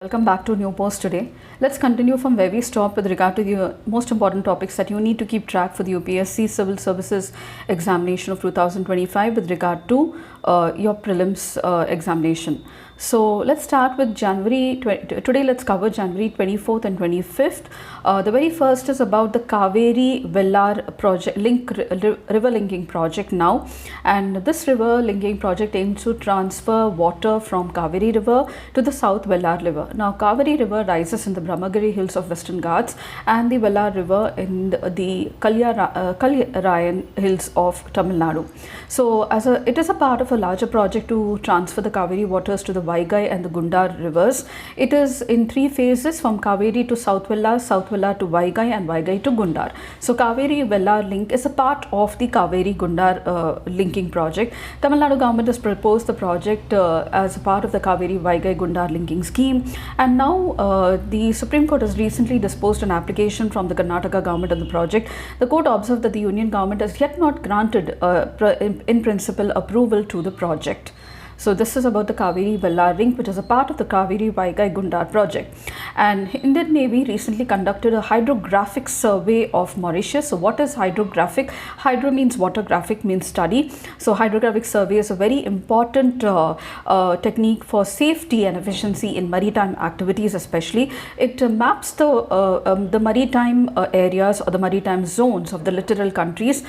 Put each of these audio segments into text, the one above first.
Welcome back to New Post today. Let's continue from where we stopped with regard to the most important topics that you need to keep track for the UPSC Civil Services examination of 2025 with regard to your prelims examination. So let's start with January. Today let's cover January 24th and 25th. The very first is about the Kaveri Vellar project, river linking project now, and this river linking project aims to transfer water from Kaveri River to the South Vellar River. Now Kaveri River rises in the Brahmagiri hills of Western Ghats and the Vellar River in the Kalyarayan hills of Tamil Nadu. So it is a part of a larger project to transfer the Kaveri waters to the Vaigai and the Gundar rivers. It is in three phases, from Kaveri to South Vellar to Vaigai, and Vaigai to Gundar. So Kaveri Vellar link is a part of the Kaveri Gundar linking project. Tamil Nadu government has proposed the project as a part of the Kaveri Vaigai Gundar linking scheme, and now the Supreme Court has recently disposed an application from the Karnataka government on the project. The court observed that the union government has yet not granted in principle approval to the project. So this is about the Kaveri Vellar link, which is a part of the Kaveri Vaigai Gundar project. And Indian Navy recently conducted a hydrographic survey of Mauritius. So what is hydrographic? Hydro means water, graphic means study. So hydrographic survey is a very important technique for safety and efficiency in maritime activities especially. It maps the maritime areas or the maritime zones of the littoral countries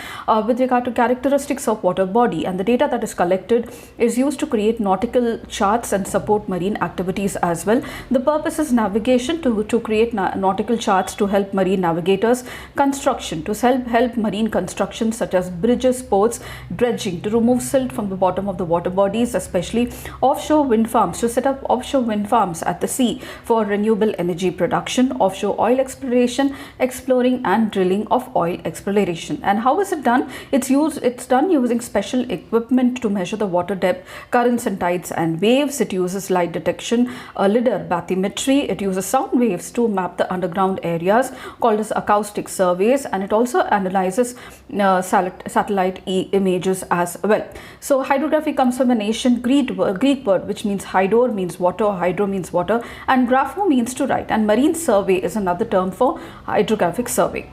with regard to characteristics of water body, and the data that is collected is used to create nautical charts and support marine activities as well. The purpose is navigation, to create nautical charts to help marine navigators, construction to help marine construction such as bridges, ports, dredging to remove silt from the bottom of the water bodies, especially offshore wind farms, to set up offshore wind farms at the sea for renewable energy production, offshore oil exploration, exploring and drilling of oil exploration. And how is it done? It's done using special equipment to measure the water depth, currents and tides and waves. It uses light detection, lidar bathymetry. It uses sound waves to map the underground areas called as acoustic surveys, and it also analyzes satellite images as well. So hydrography comes from an ancient Greek word which means hydor means water, hydro means water, and grapho means to write, and marine survey is another term for hydrographic survey.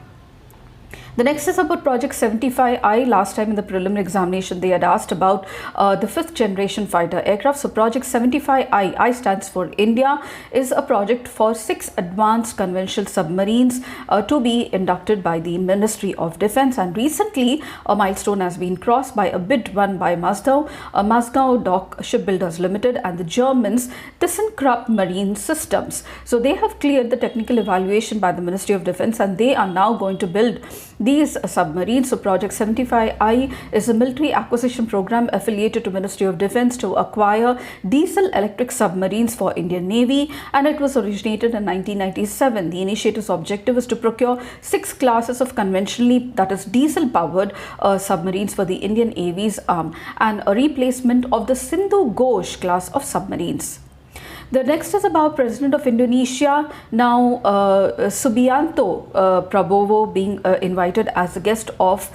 The next is about Project 75I. Last time in the preliminary examination, they had asked about the 5th generation fighter aircraft. So Project 75I, I stands for India, is a project for 6 advanced conventional submarines to be inducted by the Ministry of Defense. And recently, a milestone has been crossed by a bid won by Mazgau Dock Shipbuilders Limited and the Germans ThyssenKrupp Marine Systems. So they have cleared the technical evaluation by the Ministry of Defense, and they are now going to build these submarines. So Project 75I is a military acquisition program affiliated to Ministry of Defense to acquire diesel electric submarines for Indian Navy, and it was originated in 1997. The initiative's objective is to procure 6 classes of conventionally, that is diesel powered submarines for the Indian Navy's arm, and a replacement of the Sindhu Ghosh class of submarines. The next is about President of Indonesia, now Subianto Prabowo, being invited as a guest of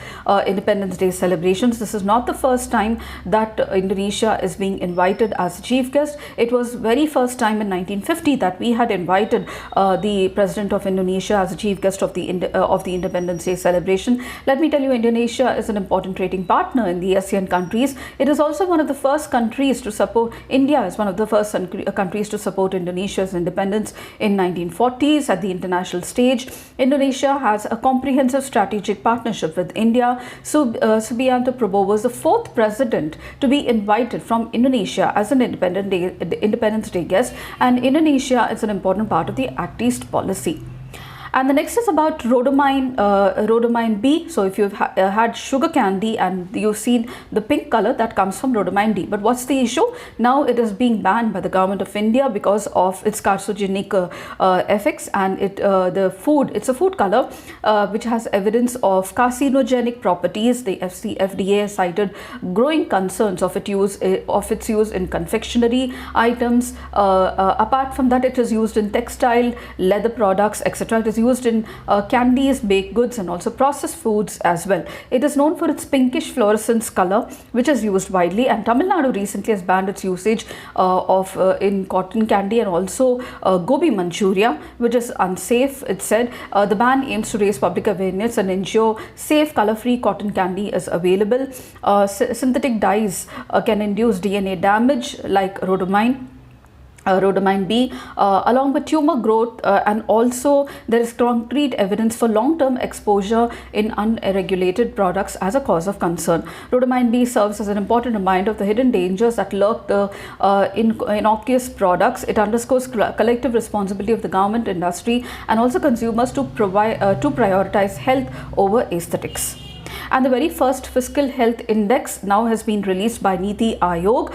Independence Day celebrations. This is not the first time that Indonesia is being invited as a chief guest. It was very first time in 1950 that we had invited the President of Indonesia as a chief guest of the Independence Day celebration. Let me tell you, Indonesia is an important trading partner in the ASEAN countries. It is also one of the first countries to support, India is one of the first countries to support Indonesia's independence in 1940s at the international stage. Indonesia has a comprehensive strategic partnership with India. Subianto Prabowo was the 4th president to be invited from Indonesia as an Independence Day guest, and Indonesia is an important part of the Act East policy. And the next is about rhodamine B. So if you've had sugar candy and you've seen the pink color, that comes from rhodamine D. But what's the issue? Now it is being banned by the government of India because of its carcinogenic effects, and it's a food color which has evidence of carcinogenic properties. The FDA has cited growing concerns of its use in confectionery items. Apart from that, it is used in textile, leather products, etc. It is used in candies, baked goods, and also processed foods as well. It is known for its pinkish fluorescence color, which is used widely, and Tamil Nadu recently has banned its usage in cotton candy and also gobi manchuria, which is unsafe, it said. The ban aims to raise public awareness and ensure safe color-free cotton candy is available. Synthetic dyes can induce DNA damage like rhodamine B, along with tumor growth, and also there is concrete evidence for long-term exposure in unregulated products as a cause of concern. Rhodamine B serves as an important reminder of the hidden dangers that lurk in innocuous products. It underscores collective responsibility of the government, industry, and also consumers to prioritize health over aesthetics. And the very first fiscal health index now has been released by Niti Aayog.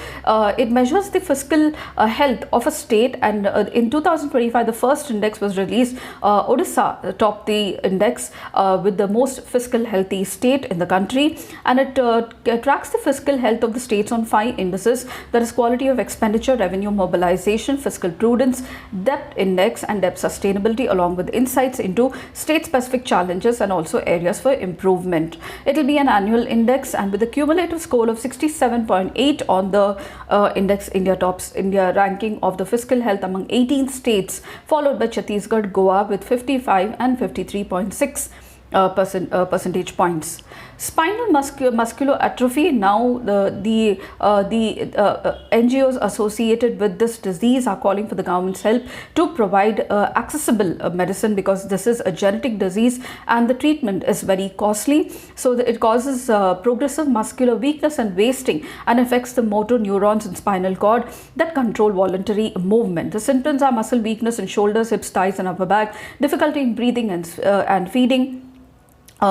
It measures the fiscal health of a state, and in 2025 the first index was released. Odisha topped the index with the most fiscal healthy state in the country, and it tracks the fiscal health of the states on 5 indices, that is quality of expenditure, revenue mobilization, fiscal prudence, debt index, and debt sustainability, along with insights into state specific challenges and also areas for improvement. It will be an annual index, and with a cumulative score of 67.8 on the index, India tops India ranking of the fiscal health among 18 states, followed by Chhattisgarh, Goa with 55 and 53.6 percentage points. Spinal muscular atrophy. Now the NGOs associated with this disease are calling for the government's help to provide accessible medicine, because this is a genetic disease and the treatment is very costly. So it causes progressive muscular weakness and wasting, and affects the motor neurons in spinal cord that control voluntary movement. The symptoms are muscle weakness in shoulders, hips, thighs, and upper back, difficulty in breathing and feeding,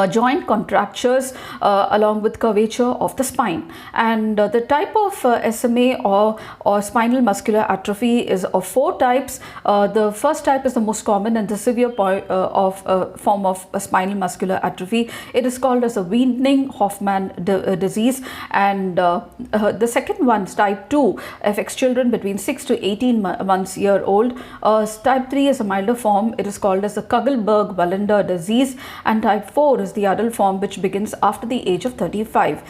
joint contractures, along with curvature of the spine. And the type of SMA or spinal muscular atrophy is of 4 types. The first type is the most common and the severe form of spinal muscular atrophy. It is called as a Weaning-Hoffmann disease, and the second one is type 2, affects children between 6 to 18 months year old. Type 3 is a milder form. It is called as the Kugelberg-Wallender disease, and type 4 is the adult form, which begins after the age of 35.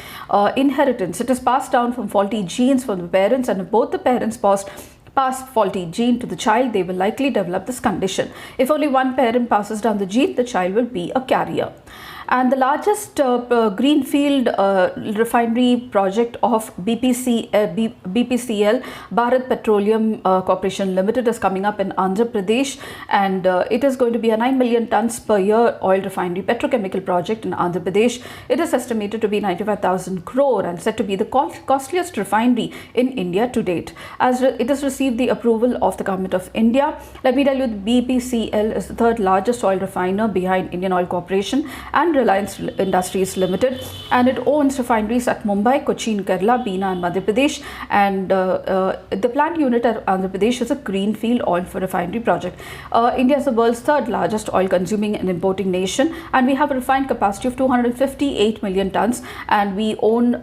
Inheritance. It is passed down from faulty genes from the parents, and if both the parents pass faulty gene to the child, they will likely develop this condition. If only one parent passes down the gene, the child will be a carrier. And the largest greenfield refinery project of BPCL, Bharat Petroleum Corporation Limited, is coming up in Andhra Pradesh, and it is going to be a 9 million tons per year oil refinery petrochemical project in Andhra Pradesh. It is estimated to be 95,000 crore and said to be the costliest refinery in India to date, as it has received the approval of the Government of India. Let me tell you, the BPCL is the 3rd largest oil refiner behind Indian Oil Corporation and Reliance Industries Limited, and it owns refineries at Mumbai, Cochin, Kerala, Bina, and Madhya Pradesh. And the plant unit at Andhra Pradesh is a greenfield oil refinery project. India is the world's 3rd largest oil consuming and importing nation, and we have a refined capacity of 258 million tons, and we own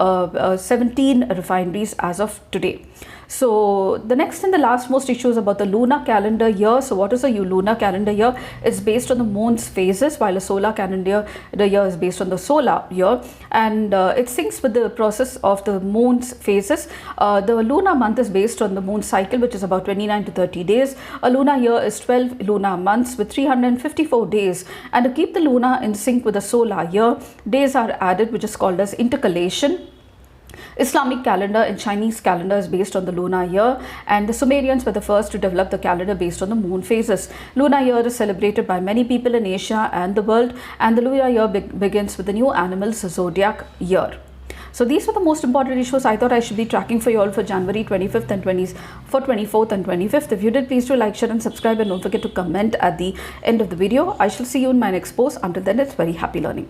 17 refineries as of today. So the next and the last most issue is about the lunar calendar year. So what is a lunar calendar year? It's based on the moon's phases, while a solar calendar year is based on the solar year, and it syncs with the process of the moon's phases. The lunar month is based on the moon cycle, which is about 29 to 30 days. A lunar year is 12 lunar months with 354 days, and to keep the lunar in sync with the solar year, days are added, which is called as intercalation. Islamic calendar and Chinese calendar is based on the lunar year, and the Sumerians were the first to develop the calendar based on the moon phases. Lunar year is celebrated by many people in Asia and the world, and the lunar year begins with the new animal's zodiac year. So these were the most important issues I thought I should be tracking for you all for January 25th and 24th and 25th. If you did, please do like, share and subscribe, and don't forget to comment at the end of the video. I shall see you in my next post. Until then, it's very happy learning.